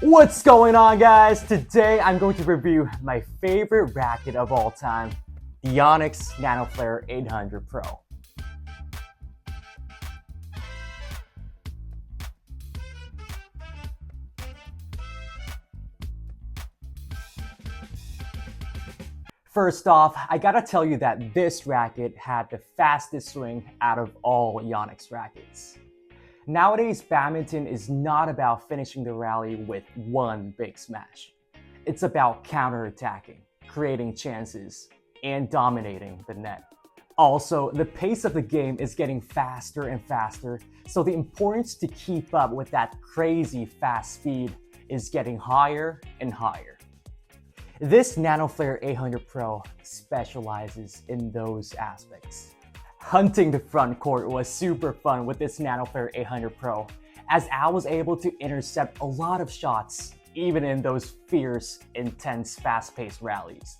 What's going on, guys? Today I'm going to review my favorite racket of all time, the Yonex Nanoflare 800 Pro. First off, I gotta tell you that this racket had the fastest swing out of all Yonex rackets. Nowadays, badminton is not about finishing the rally with one big smash. It's about counterattacking, creating chances, and dominating the net. Also, the pace of the game is getting faster and faster, so the importance to keep up with that crazy fast speed is getting higher and higher. This Nanoflare 800 Pro specializes in those aspects. Hunting the front court was super fun with this Nanoflare 800 Pro, as I was able to intercept a lot of shots, even in those fierce, intense, fast-paced rallies.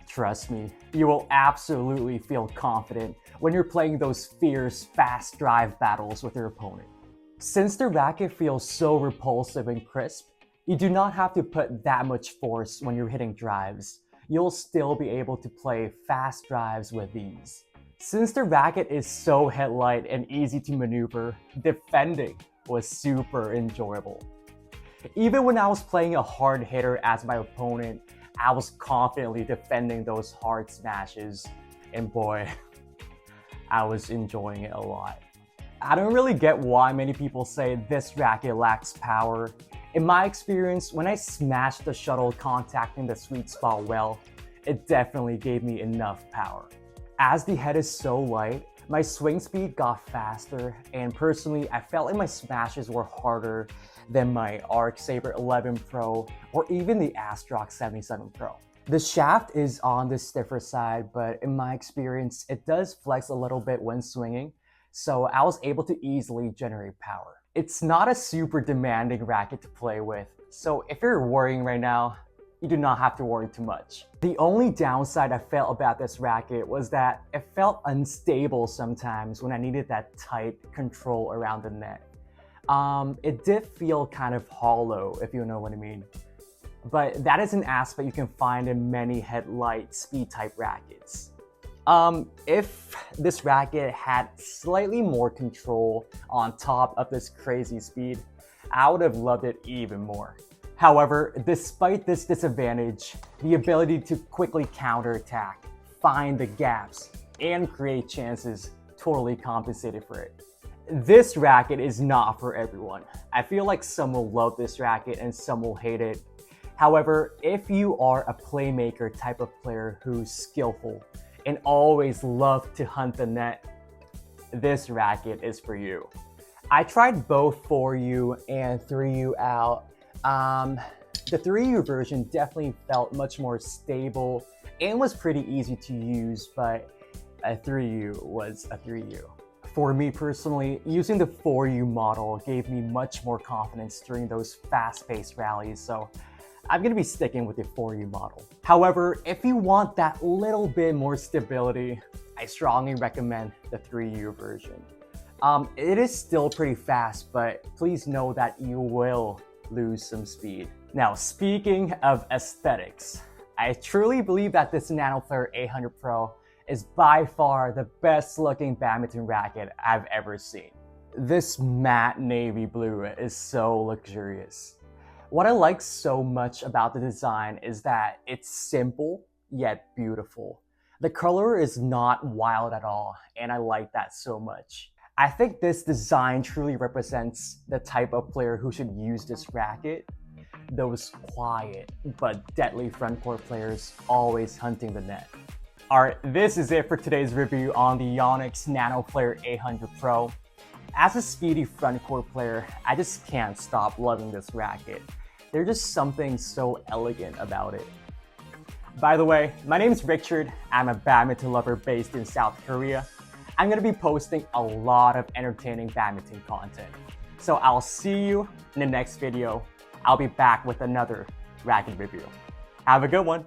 Trust me, you will absolutely feel confident when you're playing those fierce, fast drive battles with your opponent. Since the racket feels so repulsive and crisp, you do not have to put that much force when you're hitting drives. You'll still be able to play fast drives with ease. Since the racket is so head-light and easy to maneuver, defending was super enjoyable. Even when I was playing a hard hitter as my opponent, I was confidently defending those hard smashes, and boy, I was enjoying it a lot. I don't really get why many people say this racket lacks power. In my experience, when I smashed the shuttle contacting the sweet spot well, it definitely gave me enough power. As the head is so light, my swing speed got faster, and personally, I felt like my smashes were harder than my Arc Saber 11 Pro or even the Astrox 77 Pro. The shaft is on the stiffer side, but in my experience, it does flex a little bit when swinging, so I was able to easily generate power. It's not a super demanding racket to play with, so if you're worrying right now, you do not have to worry too much. The only downside I felt about this racket was that it felt unstable sometimes when I needed that tight control around the net. It did feel kind of hollow, if you know what I mean. But that is an aspect you can find in many head-light speed type rackets. If this racket had slightly more control on top of this crazy speed, I would have loved it even more. However, despite this disadvantage, the ability to quickly counterattack, find the gaps, and create chances totally compensated for it. This racket is not for everyone. I feel like some will love this racket and some will hate it. However, if you are a playmaker type of player who's skillful and always love to hunt the net, this racket is for you. I tried both 4U and 3U out. The 3U version definitely felt much more stable and was pretty easy to use, but a 3U was a 3U. For me personally, using the 4U model gave me much more confidence during those fast-paced rallies, so I'm going to be sticking with the 4U model. However, if you want that little bit more stability, I strongly recommend the 3U version. It is still pretty fast, but please know that you will lose some speed. Now, speaking of aesthetics, I truly believe that this Nanoflare 800 Pro is by far the best looking badminton racket I've ever seen. This matte navy blue is so luxurious. What I like so much about the design is that it's simple yet beautiful. The color is not wild at all, and I like that so much. I think this design truly represents the type of player who should use this racket. Those quiet but deadly front court players always hunting the net. Alright, this is it for today's review on the Yonex Nanoflare 800 Pro. As a speedy front court player, I just can't stop loving this racket. There's just something so elegant about it. By the way, my name is Richard. I'm a badminton lover based in South Korea. I'm going to be posting a lot of entertaining badminton content. So I'll see you in the next video. I'll be back with another racket review. Have a good one.